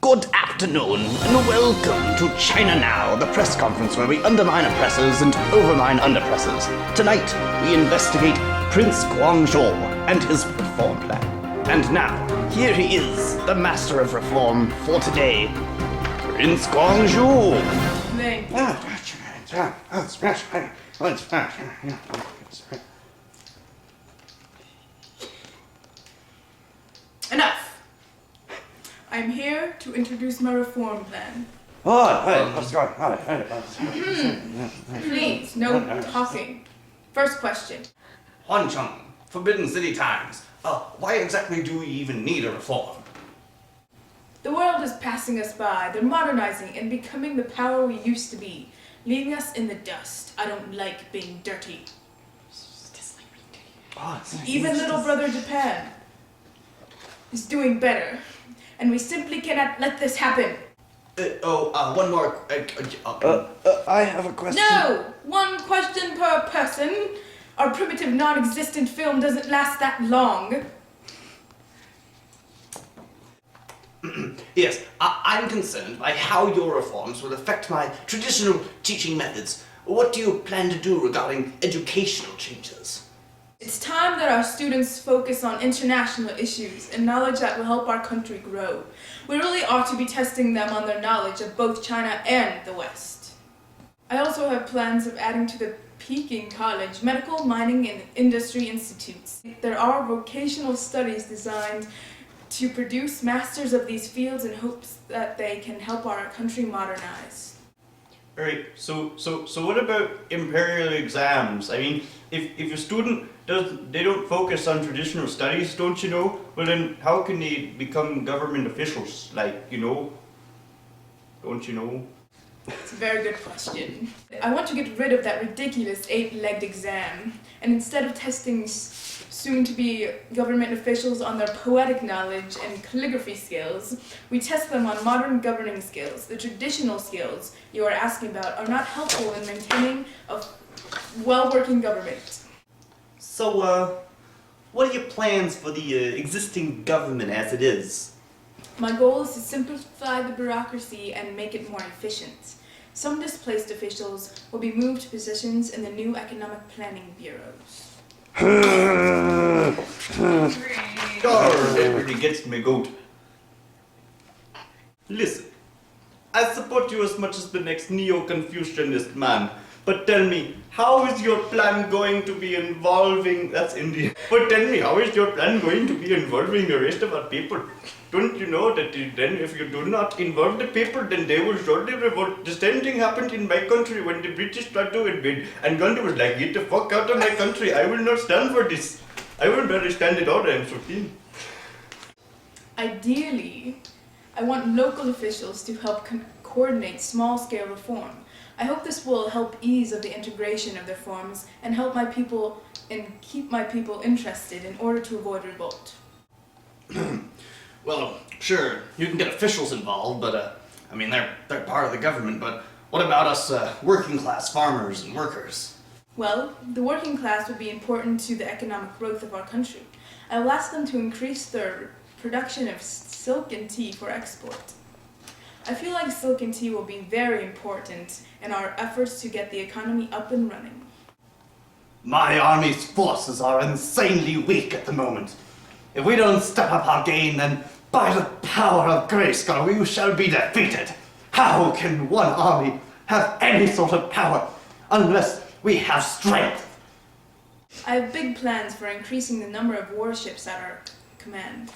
Good afternoon, and welcome to China Now, the press conference where we undermine oppressors and overmine underpressers. Tonight, we investigate Prince Guangxu and his reform plan. And now, here he is, the master of reform for today, Prince Guangxu. Thank you. Enough! I'm here to introduce my reform plan. Please, no talking. First question. Huancheng, Forbidden City Times. Why exactly do we even need a reform? The world is passing us by. They're modernizing and becoming the power we used to be, leaving us in the dust. I don't like being dirty. Even little brother Japan is doing better, and we simply cannot let this happen. One more. I have a question. No! One question per person. Our primitive, non-existent film doesn't last that long. Yes, I'm concerned by how your reforms will affect my traditional teaching methods. What do you plan to do regarding educational changes? It's time that our students focus on international issues and knowledge that will help our country grow. We really ought to be testing them on their knowledge of both China and the West. I also have plans of adding to the Peking College medical, mining, and industry institutes. There are vocational studies designed to produce masters of these fields in hopes that they can help our country modernize. Alright, so what about imperial exams? I mean, if a student don't focus on traditional studies, don't you know? Well then, how can they become government officials? Like, don't you know? It's a very good question. I want to get rid of that ridiculous 8-legged exam, and instead of testing soon-to-be government officials on their poetic knowledge and calligraphy skills, we test them on modern governing skills. The traditional skills you are asking about are not helpful in maintaining a well-working government. So, what are your plans for the existing government as it is? My goal is to simplify the bureaucracy and make it more efficient. Some displaced officials will be moved to positions in the new economic planning bureaus. It really gets me goat. Listen, I support you as much as the next neo-Confucianist man, but tell me, how is your plan going to be involving, that's India, but tell me, how is your plan going to be involving the rest of our people? Don't you know that then if you do not involve the people, then they will surely revolt. The same thing happened in my country when the British tried to invade, and Gandhi was like, get the fuck out of my country, I will not stand for this. I will barely stand it out, I am so keen. Ideally, I want local officials to help coordinate small-scale reform. I hope this will help ease of the integration of the reforms and help my people and keep my people interested in order to avoid revolt. Well, sure, you can get officials involved, but, they're part of the government, but what about us, working-class farmers and workers? Well, the working class will be important to the economic growth of our country. I will ask them to increase their production of silk and tea for export. I feel like silk and tea will be very important in our efforts to get the economy up and running. My army's forces are insanely weak at the moment. If we don't step up our game, then by the power of Grayskull, we shall be defeated. How can one army have any sort of power unless we have strength? I have big plans for increasing the number of warships at our command.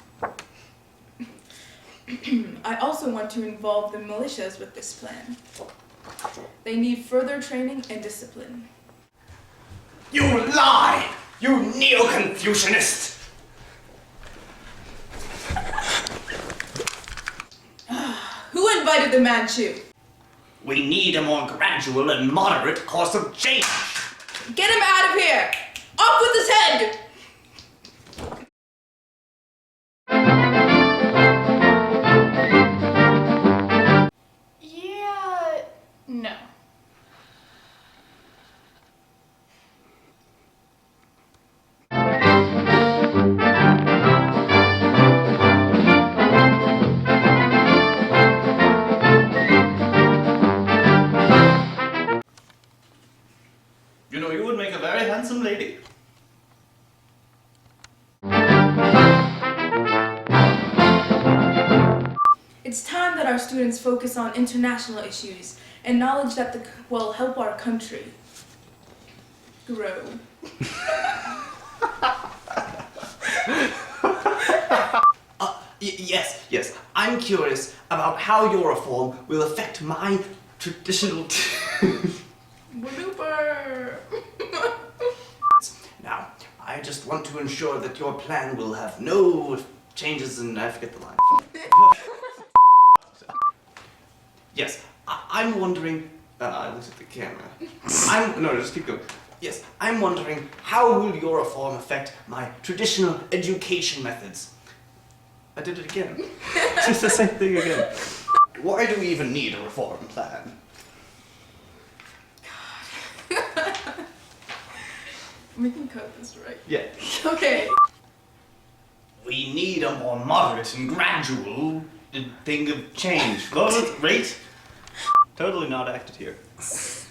I also want to involve the militias with this plan. They need further training and discipline. You lie! You neo-Confucianist! Who invited the Manchu? We need a more gradual and moderate course of change. Get him out of here! Up with his head! Yeah, no. our students focus on international issues and knowledge that will help our country grow. Yes. I'm curious about how your reform will affect my traditional. Blooper! Now, I just want to ensure that your plan will have no changes in. I forget the line. Yes, I'm wondering. I looked at the camera. No, just keep going. Yes, I'm wondering how will your reform affect my traditional education methods? I did it again. Just the same thing again. Why do we even need a reform plan? We can cut this, right? Yeah. Okay. We need a more moderate and gradual Thing of change. Well, right? Totally not acted here.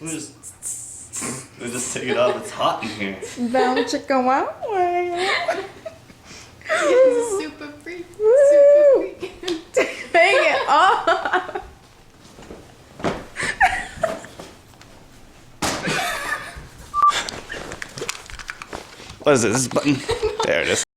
We'll just take it off. It's hot in here. Bound to go out way. Super freak. Super freak. Take it off. What is it? This button? There it is.